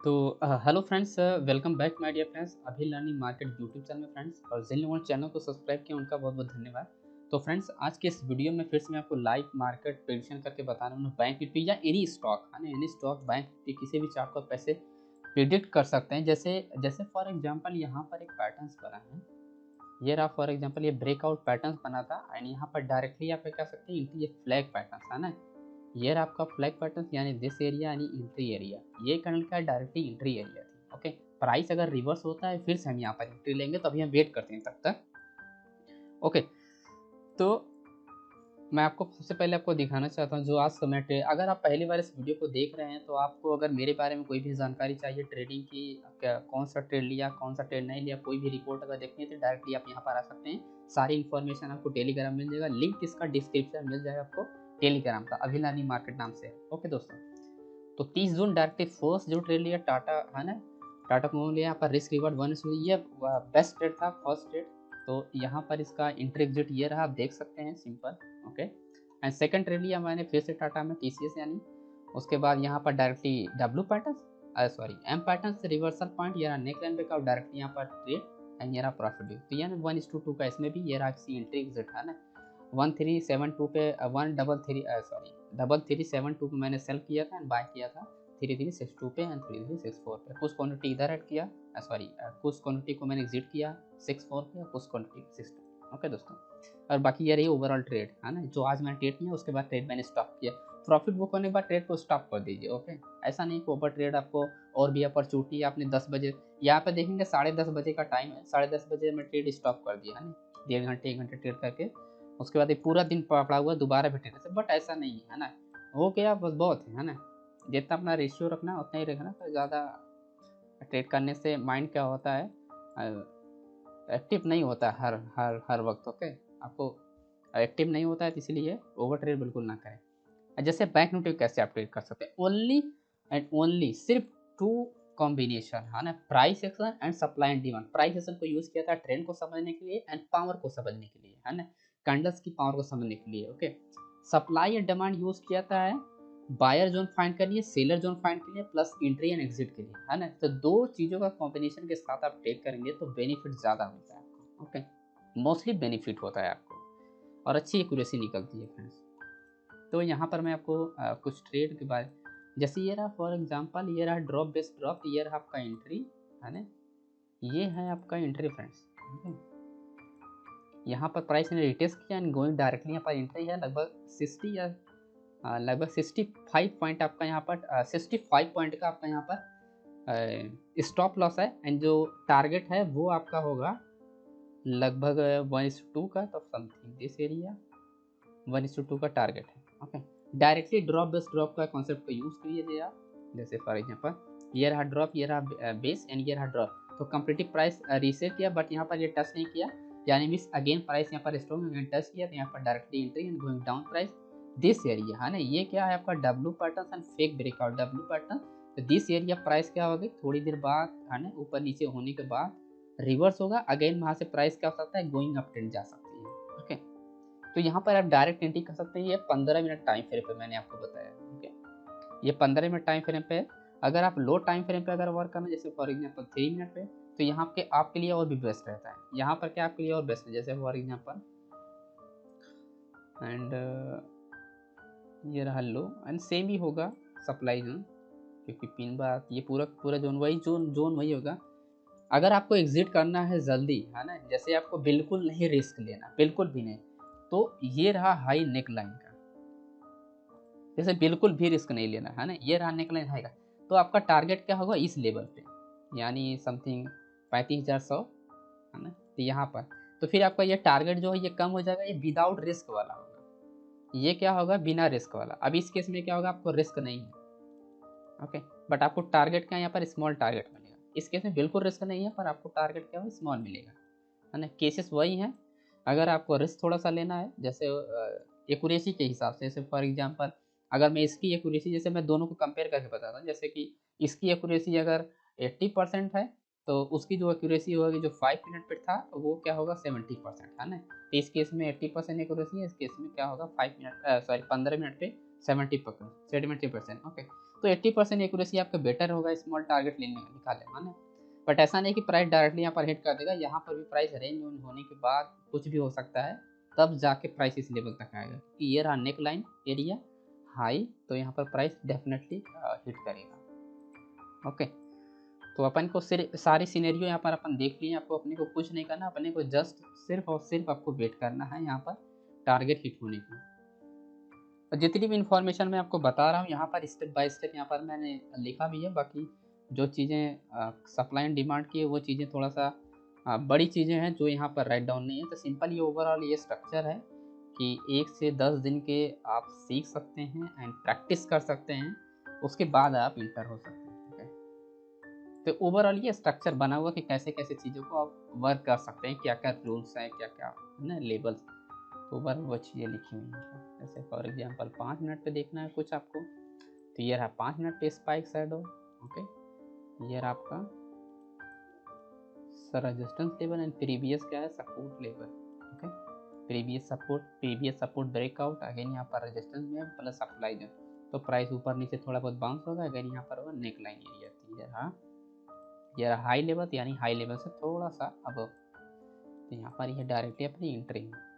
तो hello friends, welcome back my dear friends अभी learning market YouTube channel में friends, और जिन लोगों ने चैनल को सब्सक्राइब किया उनका बहुत बहुत धन्यवाद। तो फ्रेंड्स, आज के इस वीडियो में फिर से मैं आपको लाइव मार्केट प्रेडिक्शन करके बता रहा हूँ। बैंक निफ्टी या एनी स्टॉक है ना, एनी स्टॉक बैंक निफ्टी किसी भी चार्ट को पैसे प्रिडिक्ट कर सकते हैं। जैसे जैसे फॉर एग्जांपल यहाँ पर एक पैटर्न्स बना है, ये रहा फॉर एग्जांपल, ये ब्रेकआउट पैटर्न्स बना था एंड यहाँ पर डायरेक्टली आप कह सकते हैं ये फ्लैग पैटर्न्स है ना। ये रहा आपका फ्लैग पैटर्न यानी दिस एरिया यानी एंट्री एरिया, ये करंट का डायरेक्टली एंट्री एरिया थी। ओके, प्राइस अगर रिवर्स होता है फिर से हम यहाँ पर एंट्री लेंगे, तो अभी हम वेट करते हैं तब तक। ओके, तो मैं आपको सबसे पहले आपको दिखाना चाहता हूँ जो आज समय ट्रेड। अगर आप पहली बार इस वीडियो को देख रहे हैं तो आपको अगर मेरे बारे में कोई भी जानकारी चाहिए ट्रेडिंग की, क्या कौन सा ट्रेड लिया कौन सा ट्रेड नहीं लिया, कोई भी रिपोर्ट अगर देखनी है तो डायरेक्टली आप यहाँ पर आ सकते हैं। सारी इन्फॉर्मेशन आपको टेलीग्राम मिल जाएगा, लिंक इसका डिस्क्रिप्शन मिल जाएगा आपको टेलीग्राम का, अभिलानी मार्केट नाम से। ओके दोस्तों, तो 30 जून डायरेक्टली फर्स्ट जो ट्रेड लिया टाटा है ना, टाटा को लिया यहाँ पर रिस्क रिवार्ड 1, ये बेस्ट ट्रेड था फर्स्ट ट्रेड। तो यहाँ पर इसका इंटर एग्जिट ये रहा, आप देख सकते हैं simple. Okay, and second trade लिया मैंने फिर से टाटा में टीसीएस यानी, उसके बाद यहाँ पर directly W pattern sorry M pattern से रिवर्सल पॉइंट, ये रहा नेक लाइन ब्रेकआउट डायरेक्टली यहाँ पर ट्रेड एंड ये रहा प्रॉफिट ड्यू। तो यानी 1:2 का इसमें भी ये रहा किसी एंट्री एग्जिट है ना। 1372 पे 1372 पे मैंने सेल किया था एंड बाय किया था 3362 पे एंड 3364 पे। कुछ क्वांटिटी इधर ऐड किया, सॉरी कुछ क्वांटिटी को मैंने एग्जिट किया 64 पे, कुछ क्वांटिटी 62। ओके दोस्तों, और बाकी ये रही ओवरऑल ट्रेड है ना, जो आज मैंने ट्रेड किया उसके बाद ट्रेड मैंने स्टॉप किया। प्रॉफिट बुक होने के बाद ट्रेड को स्टॉप कर दीजिए। ओके, ऐसा नहीं कि ओवर ट्रेड आपको और भी अपॉर्चुनिटी आपने 10 बजे यहाँ पे देखेंगे 10:30 बजे का टाइम है, 10:30 बजे मैं ट्रेड स्टॉप कर दिया है ना, 1.5 घंटे ट्रेड करके उसके बाद एक पूरा दिन पड़ा हुआ दोबारा भी ट्रेड से। बट ऐसा नहीं है ना, हो गया बस बहुत है ना। जितना अपना रेशियो रखना उतना ही रखना, तो ज़्यादा ट्रेड करने से माइंड क्या होता है, एक्टिव नहीं होता हर हर हर वक्त। ओके, आपको एक्टिव नहीं होता है, तो इसलिए ओवर ट्रेड बिल्कुल ना करें। जैसे बैंक निफ्टी कैसे आप ट्रेड कर सकते हैं, ओनली एंड ओनली सिर्फ टू कॉम्बिनेशन है ना, price action and supply and demand. Price action को यूज किया था ट्रेंड को समझने के लिए एंड पावर को समझने के लिए है ना, कैंडल्स की पावर को समझने के लिए। Okay, supply and demand use किया था है बायर जोन फाइंड के लिए, सेलर जोन फाइंड के लिए, प्लस एंट्री एंड एग्जिट के लिए है ना। तो दो चीजों का कॉम्बिनेशन के साथ आप ट्रेड करेंगे तो बेनिफिट ज्यादा होता है आपको। ओके, मोस्टली बेनिफिट होता है आपको और अच्छी एक्यूरेसी निकलती है फ्रेंड्स। तो यहाँ पर मैं आपको कुछ ट्रेड के बारे, जैसे ये रहा फॉर एग्जांपल, ये रहा ड्रॉप बेस्ड ड्रॉप, ये रहा आपका एंट्री है ना, ये है आपका एंट्री फ्रेंड्स। यहाँ पर प्राइस ने रिटेस्ट किया एंड गोइंग डायरेक्टली यहाँ पर एंट्री है लगभग 60 या लगभग 65 पॉइंट आपका यहाँ पर 65 पॉइंट का आपका यहाँ पर स्टॉप लॉस है एंड जो टारगेट है वो आपका होगा लगभग 1:2 का, तो समथिंग दिस एरिया 1:2 का टारगेट है। Okay, directly drop base drop का कॉन्सेप्ट को यूज कीजिए आप। जैसे फॉर एग्जांपल ये रहा ड्रॉप, ये रहा बेस एंड ये रहा ड्रॉप, तो कंप्लीटिव प्राइस रीसेट किया बट यहाँ पर ये टच नहीं किया, यानी मीन्स अगेन प्राइस यहाँ पर स्ट्रॉन्ग अगेन टच किया, तो यहाँ पर directly entry and going down price this area है ना। ये क्या है आपका W pattern and fake breakout W pattern. तो दिस एरिया प्राइस क्या होगी, थोड़ी देर बाद है ना ऊपर नीचे होने के बाद रिवर्स होगा, अगेन वहां से प्राइस क्या हो सकता है, गोइंग अप ट्रेंड जा सकती है। ओके, तो यहाँ पर आप डायरेक्ट एंट्री कर सकते हैं। ये 15 मिनट टाइम फ्रेम पे मैंने आपको बताया। ओके, ये 15 मिनट टाइम फ्रेम पे। अगर आप लो टाइम फ्रेम पे अगर वर्क करना, जैसे फॉर एग्जांपल 3 मिनट पे, तो यहाँ के आपके लिए और भी बेस्ट रहता है। यहाँ पर क्या आपके लिए और बेस्ट है, जैसे फॉर एग्जांपल एंड ये रहा लो एंड सेम ही होगा सप्लाई जोन, क्योंकि पिन बात ये पूरा पूरा जोन वही होगा। अगर आपको एग्जिट करना है जल्दी है ना, जैसे आपको बिल्कुल नहीं रिस्क लेना, बिल्कुल भी नहीं, तो ये रहा हाई नेक लाइन का, जैसे बिल्कुल भी रिस्क नहीं लेना है ना, ये रहा नेक लाइन रहेगा। तो आपका टारगेट क्या होगा इस लेवल पे, यानी समथिंग 35,100 है ना, तो यहाँ पर तो फिर आपका ये टारगेट जो है ये कम हो जाएगा, ये विदाउट रिस्क वाला होगा। ये क्या होगा, बिना रिस्क वाला। अब इस केस में क्या होगा, आपको रिस्क नहीं है। ओके, बट आपको टारगेट क्या यहाँ पर स्मॉल टारगेट मिलेगा। इस केस में बिल्कुल रिस्क नहीं है पर आपको टारगेट क्या है स्मॉल मिलेगा है ना। केसेस वही हैं। अगर आपको रिस्क थोड़ा सा लेना है, जैसे एक्यूरेसी के हिसाब से, जैसे फॉर एग्जांपल अगर मैं इसकी एक्यूरेसी, जैसे मैं दोनों को कंपेयर करके बताता हूँ, जैसे कि इसकी एक्यूरेसी अगर 80% है तो उसकी जो एक्यूरेसी होगी जो 5 मिनट पे था वो क्या होगा 70% है ना। तो इस केस में 80% एक्यूरेसी है, इस केस में क्या होगा 5 मिनट सॉरी 15 मिनट पे 70%। ओके, तो 80% एक्यूरेसी आपका बेटर होगा स्मॉल टारगेट लेने निकाले है ना। बट ऐसा नहीं कि प्राइस डायरेक्टली यहाँ पर हिट कर देगा, यहाँ पर भी प्राइस रेंज होने के बाद कुछ भी हो सकता है, तब जाके प्राइस इस लेवल तक आएगा कि ये रहा नेक लाइन एरिया हाई, तो यहाँ पर प्राइस डेफिनेटली हिट करेगा। ओके, तो अपन को सिर्फ सारी सिनेरियो यहाँ पर अपन देख लिए, आपको अपने को कुछ नहीं करना, अपने को जस्ट सिर्फ और सिर्फ आपको वेट करना है यहाँ पर टारगेट हिट होने की। और जितनी भी इन्फॉर्मेशन मैं आपको बता रहा हूँ यहाँ पर स्टेप बाय स्टेप यहाँ पर मैंने लिखा भी है, बाकी जो चीज़ें सप्लाई एंड डिमांड की है वो चीज़ें थोड़ा सा बड़ी चीज़ें हैं जो यहाँ पर राइट डाउन नहीं है। तो सिंपल ये ओवरऑल ये स्ट्रक्चर है कि 1 से 10 दिन के आप सीख सकते हैं एंड प्रैक्टिस कर सकते हैं, उसके बाद आप इंटर हो सकते हैं। ठीक है, तो ओवरऑल ये स्ट्रक्चर बना हुआ कि कैसे कैसे चीज़ों को आप वर्क कर सकते हैं, क्या क्या रूल्स हैं, क्या क्या है ना लेबल्स, तो ओवरऑल वो चीज़ें लिखी हुई हैं। जैसे फॉर एग्जाम्पल 5 मिनट पे देखना है कुछ आपको, तो ये रहा 5 मिनट पे स्पाइक शैडो। ओके, ये रहा आपका रेजिस्टेंस लेवल एंड प्रीवियस क्या है support level. Okay, previous support breakout, again यहाँ पर रेजिस्टेंस में प्लस सप्लाई जोन, तो प्राइस ऊपर नीचे थोड़ा बहुत बाउंस होगा, अगेन यहाँ पर होगा नेक लाइन एरिया। ये रहा हाई लेवल, यानी हाई लेवल से थोड़ा सा अब, तो यहाँ पर ये डायरेक्टली अपनी एंट्री है।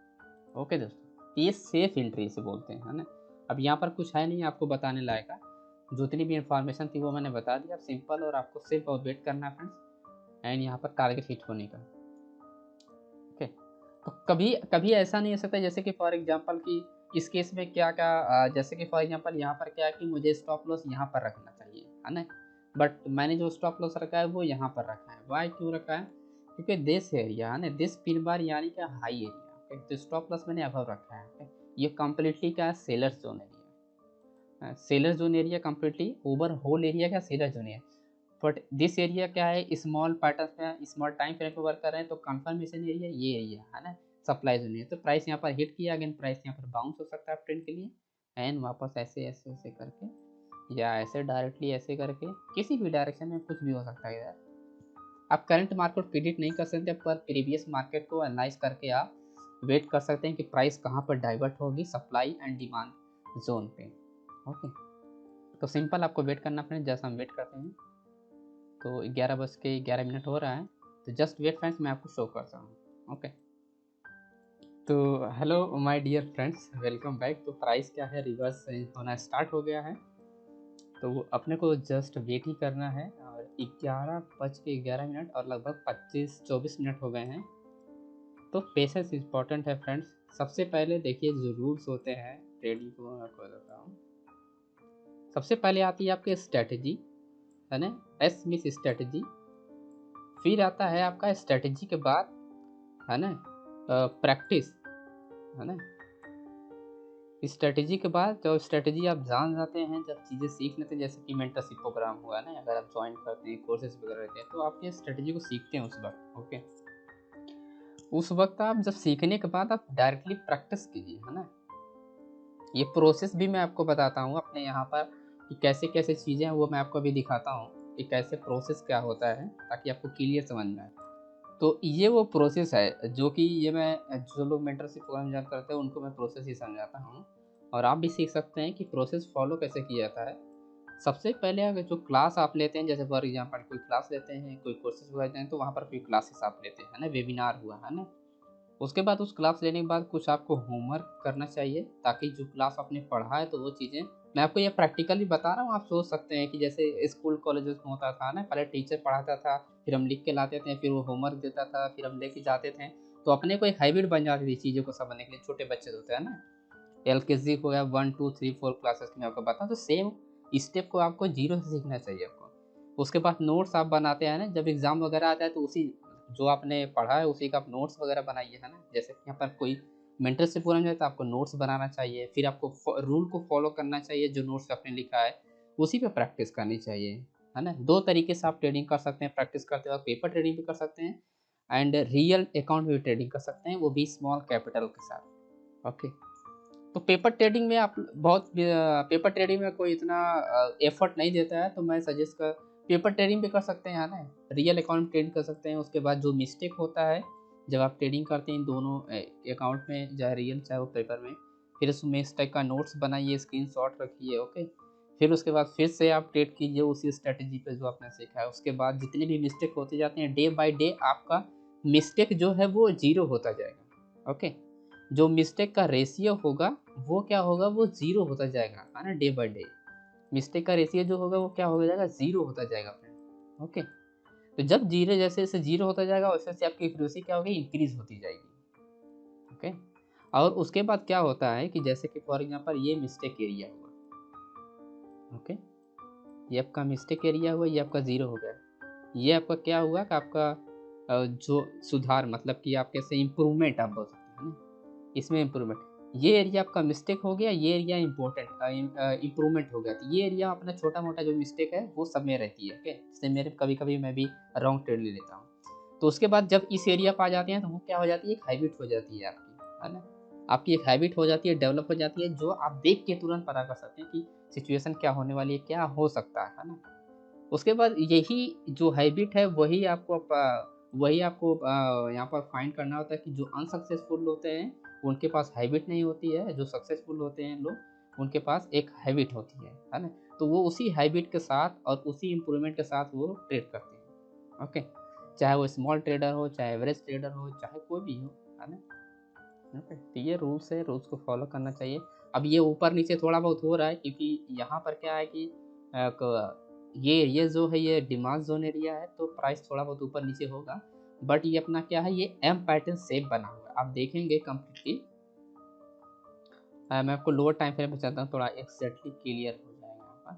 ओके दोस्तों, ये सेफ एंट्री से बोलते हैं है ना। अब यहाँ पर कुछ है नहीं आपको बताने लायक, जितनी भी इंफॉर्मेशन थी वो मैंने बता दी। अब सिंपल और आपको सिर्फ और वेट करना है फ्रेंड्स, एंड यहाँ पर टारगेट हिट होने का। ओके, तो कभी कभी ऐसा नहीं हो सकता, जैसे कि फॉर एग्जांपल कि इस केस में क्या क्या जैसे कि फॉर एग्जांपल यहाँ पर क्या है कि मुझे स्टॉप लॉस यहाँ पर रखना चाहिए है ना, बट मैंने जो स्टॉप लॉस रखा है वो यहाँ पर रखा है। वाई क्यों रखा है, क्योंकि दिस एरिया है ना, दिस पिन बार यानी कि हाई एरिया। तो स्टॉप लॉस मैंने अबव रखा है। ये कम्प्लीटली क्या है, sellers zone area. Seller zone area completely over whole area का सेलर जोन है, बट दिस एरिया क्या है, स्मॉल पैटर्न में स्मॉल टाइम फ्रेम पे वर्क कर रहे हैं, तो कंफर्मेशन एरिया ये एरिया है ना, सप्लाई जोन है। तो प्राइस यहाँ पर हिट किया, अगेन प्राइस यहाँ पर बाउंस हो सकता है ट्रेंड के लिए, एंड वापस ऐसे ऐसे ऐसे करके या ऐसे डायरेक्टली ऐसे करके किसी भी डायरेक्शन में कुछ भी हो सकता है यार। आप करंट मार्केट प्रिडिक्ट नहीं कर सकते, पर प्रीवियस मार्केट को एनालाइज करके आप वेट कर सकते हैं कि प्राइस कहाँ पर डाइवर्ट होगी सप्लाई एंड डिमांड जोन पे। ओके, तो सिंपल आपको वेट करना फ्रेंड्स, जैसा हम वेट करते हैं। तो 11:11 हो रहा है, तो जस्ट वेट फ्रेंड्स, मैं आपको शो करता हूँ। ओके, तो hello my dear friends, welcome back. तो प्राइस क्या है, रिवर्स होना स्टार्ट हो गया है, तो अपने को जस्ट वेट ही करना है। और 11:11 और लगभग 25-24 मिनट हो गए हैं। तो पेशेंस इम्पॉर्टेंट है फ्रेंड्स। सबसे पहले देखिए जो रूल्स होते हैं ट्रेडिंग को मैं आपको बताता हूँ। सबसे पहले आती है आपकी स्ट्रेटजी है ना, एस मिस स्ट्रेटजी। फिर आता है आपका स्ट्रेटजी के बाद है ना प्रैक्टिस है ना। स्ट्रेटजी के बाद जब स्ट्रेटजी आप जान जाते हैं, जब चीज़ें सीख लेते हैं, जैसे कि मेंटरशिप प्रोग्राम हुआ ना, अगर आप ज्वाइन करते हैं, कोर्सेज वगैरह रहते हैं, तो आप ये स्ट्रेटजी को सीखते हैं उस वक्त। ओके, उस वक्त आप जब सीखने के बाद आप डायरेक्टली प्रैक्टिस कीजिए है ना। ये प्रोसेस भी मैं आपको बताता हूँ अपने यहाँ पर कि कैसे कैसे चीज़ें हैं, वो मैं आपको अभी दिखाता हूँ कि कैसे प्रोसेस क्या होता है, ताकि आपको क्लियर समझ में आए। तो ये वो प्रोसेस है जो कि ये मैं जो लोग मेंटरशिप प्रोग्राम ज्वाइन करते हैं उनको मैं प्रोसेस ही समझाता हूँ, और आप भी सीख सकते हैं कि प्रोसेस फॉलो कैसे किया जाता है। सबसे पहले अगर जो क्लास आप लेते हैं, जैसे फॉर एग्जांपल कोई क्लास लेते हैं, कोई कोर्सेज वगैरह जाते हैं, तो वहाँ पर कोई क्लासेस आप लेते हैं ना, वेबिनार हुआ है ना। उसके बाद उस क्लास लेने के बाद कुछ आपको होमवर्क करना चाहिए, ताकि जो क्लास आपने पढ़ा है तो वो चीज़ें मैं आपको ये प्रैक्टिकली बता रहा हूँ। आप सोच सकते हैं कि जैसे स्कूल कॉलेजेस में होता था ना, पहले टीचर पढ़ाता था, फिर हम लिख के लाते थे, फिर वो होमवर्क देता था, फिर हम लेके जाते थे, तो अपने को एक हैबिट बन जाती थी चीज़ों को समझने के लिए। छोटे बच्चे होते हैं ना, एलकेजी हो गया, 1 2 3 4 क्लासेस की मैं आपको बताऊँ, तो सेम स्टेप को आपको जीरो से सीखना चाहिए आपको। उसके बाद नोट्स आप बनाते हैं ना, जब एग्ज़ाम वगैरह आता है तो उसी जो आपने पढ़ा है उसी का आप नोट्स वगैरह बनाइए है ना। जैसे कि यहाँ पर कोई मेंटरशिप प्रोग्राम है तो आपको नोट्स बनाना चाहिए, फिर आपको रूल को फॉलो करना चाहिए, जो नोट्स आपने लिखा है उसी पे प्रैक्टिस करनी चाहिए है ना। 2 तरीके से आप ट्रेडिंग कर सकते हैं प्रैक्टिस करते वक्त, पेपर ट्रेडिंग भी कर सकते हैं एंड रियल अकाउंट में भी ट्रेडिंग कर सकते हैं, वो भी स्मॉल कैपिटल के साथ। ओके, तो पेपर ट्रेडिंग में आप बहुत पेपर ट्रेडिंग में कोई इतना एफर्ट नहीं देता है, तो मैं सजेस्ट कर पेपर ट्रेडिंग भी कर सकते हैं है ना, रियल अकाउंट ट्रेड कर सकते हैं। उसके बाद जो मिस्टेक होता है जब आप ट्रेडिंग करते हैं इन दोनों अकाउंट में, चाहे रियल चाहे वो पेपर में, फिर उस मिस्टेक का नोट्स बनाइए, स्क्रीनशॉट रखिए। ओके, फिर उसके बाद फिर से आप ट्रेड कीजिए उसी स्ट्रेटजी पे जो आपने सीखा है। उसके बाद जितने भी मिस्टेक होते जाते हैं, डे बाय डे आपका मिस्टेक जो है वो ज़ीरो होता जाएगा। ओके, जो मिस्टेक का रेशियो होगा वो क्या होगा, वो ज़ीरो होता जाएगा, है ना। डे बाय डे मिस्टेक का रेशियो जो होगा वो क्या हो जाएगा, ज़ीरो होता जाएगा फ्रेंड। ओके, तो जब जीरो जैसे जैसे ज़ीरो होता जाएगा वैसे वैसे आपकी एक्यूरेसी क्या होगी, इंक्रीज़ होती जाएगी। ओके, और उसके बाद क्या होता है कि जैसे कि फॉर एग्जांपल ये मिस्टेक एरिया हुआ। ओके, ये आपका मिस्टेक एरिया हुआ, ये आपका ज़ीरो हो गया। ये आपका क्या हुआ कि आपका जो सुधार मतलब कि आप कैसे इम्प्रूवमेंट आप बोल सकते हैं ना, इसमें इम्प्रूवमेंट। ये एरिया आपका मिस्टेक हो गया, ये एरिया इम्पोर्टेंट इम्प्रूवमेंट हो गया। तो ये एरिया अपना छोटा-मोटा जो मिस्टेक है वो सब में रहती है। ओके, जैसे मेरे कभी-कभी मैं भी रॉन्ग ट्रेड ले लेता हूँ। तो उसके बाद जब इस एरिया पे आ जाते हैं तो वो क्या हो जाती है, एक हैबिट हो जाती है आपकी, है ना। आपकी एक हैबिट हो जाती है, डेवलप हो जाती है, जो आप देख के तुरंत पता कर सकते हैं कि सिचुएशन क्या होने वाली है, क्या हो सकता है ना। उसके बाद यही जो हैबिट है वही आपको यहाँ पर फाइंड करना होता है कि जो अनसक्सेसफुल होते हैं उनके पास हैबिट नहीं होती है, जो सक्सेसफुल होते हैं लोग उनके पास एक हैबिट होती है ना। तो वो उसी हैबिट के साथ और उसी इम्प्रूवमेंट के साथ वो ट्रेड करते हैं। ओके, चाहे वो स्मॉल ट्रेडर हो, चाहे एवरेज ट्रेडर हो, चाहे कोई भी हो, है ना। ओके, तो ये रूल्स है, रूल्स को फॉलो करना चाहिए। अब ये ऊपर नीचे थोड़ा बहुत हो रहा है क्योंकि यहाँ पर क्या है कि ये जो है ये डिमांड जोन एरिया है, तो प्राइस थोड़ा बहुत ऊपर नीचे होगा। बट ये अपना क्या है, ये एम पैटर्न शेप बना हुआ है, आप देखेंगे कम्प्लीटली। मैं आपको लोअर टाइम फ्रेम पे चलता हूँ, थोड़ा एक्जैक्टली क्लियर हो जाएगा यहाँ पर।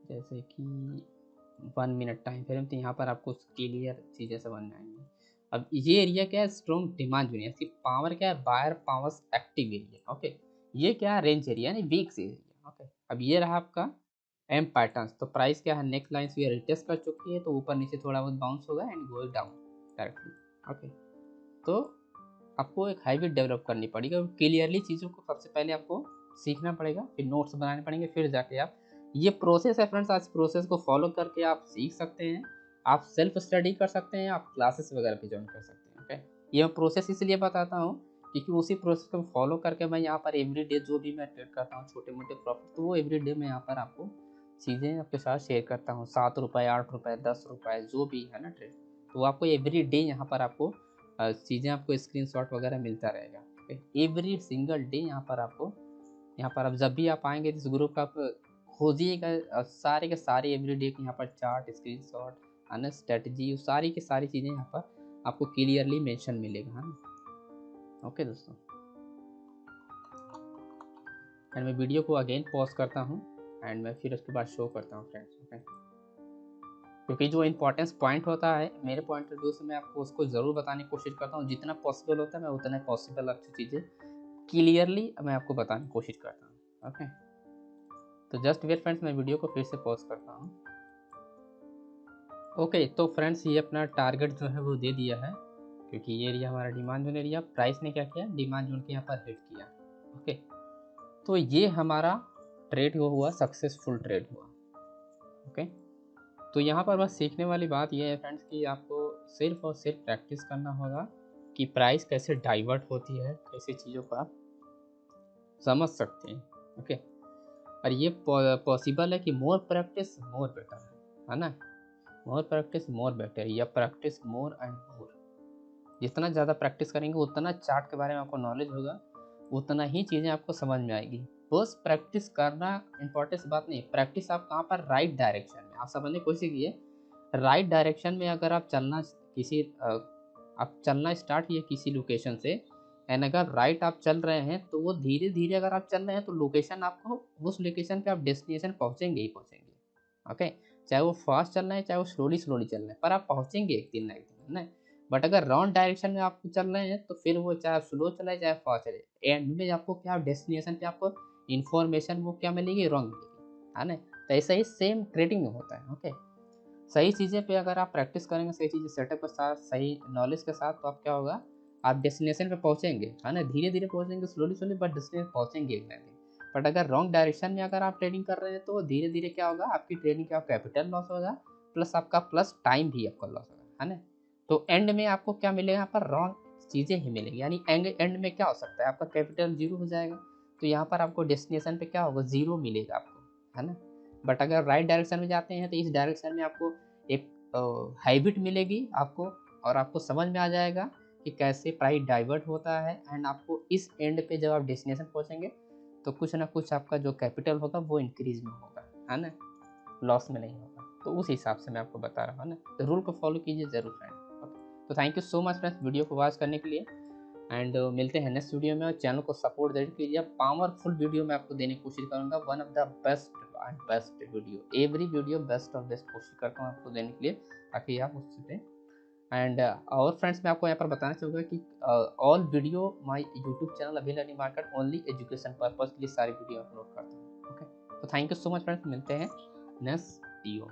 जैसे कि 1 मिनट टाइम फ्रेम, तो यहाँ पर आपको क्लियर चीज़ें समझ में आएंगी। अब ये एरिया क्या है, स्ट्रॉन्ग डिमांड एरिया, इसकी पावर क्या है, buyer powers active area. Okay, ये क्या है, रेंज एरिया यानी वीक्स एरिया। ओके, अब ये रहा आपका एम पैटर्न्स। तो प्राइस क्या है, नेक लाइन्स ये रिटेस्ट कर चुकी है, तो ऊपर नीचे थोड़ा बहुत बाउंस होगा and going down directly. Okay, तो आपको एक हैबिट डेवलप करनी पड़ेगी और क्लियरली चीज़ों को सबसे पहले आपको सीखना पड़ेगा, फिर नोट्स बनाने पड़ेंगे, फिर जाके आप ये प्रोसेस है फ्रेंड्स। आज प्रोसेस को फॉलो करके आप सीख सकते हैं, आप सेल्फ स्टडी कर सकते हैं, आप क्लासेस वगैरह भी ज्वाइन कर सकते हैं। ओके, ये मैं प्रोसेस इसलिए बताता हूँ क्योंकि उसी प्रोसेस को फॉलो करके मैं यहाँ पर एवरी डे जो भी मैं ट्रेड करता हूँ छोटे मोटे प्रॉफिट, तो वो एवरी डे मैं यहाँ पर आपको चीज़ें आपके साथ शेयर करता हूँ। 7 रुपये, 8 रुपये, 10 रुपये जो भी है ना ट्रेड, तो आपको एवरी डे यहाँ पर आपको चीज़ें आपको स्क्रीनशॉट वगैरह मिलता रहेगा। एवरी सिंगल डे यहाँ पर आपको, यहाँ पर आप जब भी आप आएंगे इस ग्रुप का, आप खोजिएगा सारे के सारे एवरी डे के यहाँ पर चार्ट, स्क्रीनशॉट, है ना, स्ट्रेटजी, सारी की सारी चीज़ें यहाँ पर आपको क्लियरली मेंशन मिलेगा, है ना। ओके दोस्तों, एंड मैं वीडियो को अगेन पॉज करता हूँ एंड मैं फिर उसके बाद शो करता हूँ फ्रेंड्स। ओके, क्योंकि जो इंपॉर्टेंस पॉइंट होता है मेरे पॉइंट ऑफ व्यू से, मैं आपको उसको ज़रूर बताने की कोशिश करता हूँ। जितना पॉसिबल होता है मैं उतना पॉसिबल अच्छी चीज़ें क्लियरली मैं आपको बताने की कोशिश करता हूँ। ओके, तो जस्ट वेट फ्रेंड्स, मैं वीडियो को फिर से पॉज करता हूँ। ओके, तो फ्रेंड्स ये अपना टारगेट जो है वो दे दिया है, क्योंकि ये एरिया हमारा डिमांड जोन एरिया, प्राइस ने क्या किया, डिमांड जोन के यहाँ पर हिट किया। ओके, तो ये हमारा ट्रेड हुआ, सक्सेसफुल ट्रेड हुआ। ओके, तो यहाँ पर बस सीखने वाली बात यह है फ्रेंड्स कि आपको सिर्फ और सिर्फ प्रैक्टिस करना होगा कि प्राइस कैसे डाइवर्ट होती है, कैसे चीज़ों को आप समझ सकते हैं। ओके, और ये पॉसिबल है कि मोर प्रैक्टिस मोर बेटर है ना। मोर प्रैक्टिस मोर बेटर, या प्रैक्टिस मोर एंड मोर। जितना ज़्यादा प्रैक्टिस करेंगे उतना चार्ट के बारे में आपको नॉलेज होगा, उतना ही चीज़ें आपको समझ में आएगी। बस प्रैक्टिस करना इम्पोर्टेंट बात नहीं, प्रैक्टिस आप कहाँ पर, राइट डायरेक्शन में आप समझने की कोशिश कीजिए। राइट डायरेक्शन में अगर आप चलना स्टार्ट किए किसी लोकेशन से, एंड अगर राइट आप चल रहे हैं तो वो धीरे धीरे अगर आप चल रहे हैं तो लोकेशन आपको, उस लोकेशन पे आप डेस्टिनेशन पहुंचेंगे ही पहुंचेंगे। ओके, चाहे वो फास्ट चल रहे हैं, चाहे वो स्लोली स्लोली चल रहे हैं, पर आप पहुंचेंगे एक दिन ना एक दिन, है ना। बट अगर रॉन्ग डायरेक्शन में आप चल रहे हैं तो फिर वो चाहे स्लो चलाए चाहे फास्ट चले, एंड में आपको क्या, डेस्टिनेशन पे आपको इन्फॉर्मेशन वो क्या मिलेगी, रॉन्ग मिलेगी, है ना। तो ऐसा ही सेम ट्रेडिंग में होता है। ओके, सही चीज़ें पे अगर आप प्रैक्टिस करेंगे, सही चीज़ें सेटअप के साथ, सही नॉलेज के साथ, तो आप क्या होगा, आप डेस्टिनेशन पे पहुँचेंगे, है ना। धीरे धीरे पहुँचेंगे, स्लोली स्लोली, बट डेस्टिनेशन पहुँचेंगे एक ना एक दिन। बट अगर रॉन्ग डायरेक्शन में अगर आप ट्रेडिंग कर रहे हैं तो धीरे धीरे क्या होगा, आपकी ट्रेडिंग का कैपिटल लॉस होगा, प्लस आपका प्लस टाइम भी आपका लॉस होगा, है ना। तो एंड में आपको क्या मिलेगा, यहाँ पर रॉन्ग चीज़ें ही मिलेंगी, यानी एंड में क्या हो सकता है, आपका कैपिटल जीरो हो जाएगा। तो यहाँ पर आपको डेस्टिनेशन पे क्या होगा, जीरो मिलेगा आपको, है ना। बट अगर राइट डायरेक्शन में जाते हैं तो इस डायरेक्शन में आपको एक हैबिट मिलेगी आपको, और आपको समझ में आ जाएगा कि कैसे प्राइस डाइवर्ट होता है, एंड आपको इस एंड पे जब आप डेस्टिनेशन पहुँचेंगे तो कुछ ना कुछ आपका जो कैपिटल होगा वो इंक्रीज में होगा, है ना, लॉस में नहीं होगा। तो उस हिसाब से मैं आपको बता रहा हूँ ना, तो रूल को फॉलो कीजिए ज़रूर फ्रेंड। ओके, तो thank you so much friends video को वॉच करने के लिए, एंड मिलते हैं नेक्स्ट वीडियो में। और चैनल को सपोर्ट जरूर कीजिए, पावरफुल वीडियो मैं आपको देने की कोशिश करूँगा, one of the best video, every video best of best कोशिश करता हूँ आपको देने के लिए, ताकि आप उससे एंड और फ्रेंड्स मैं आपको यहाँ पर बताना चाहूँगा कि all video my YouTube channel अभी learning market only education purpose के लिए सारी वीडियो अपलोड करता हूँ। ओके, तो thank you so much friends, मिलते हैं नेक्स्ट वीडियो।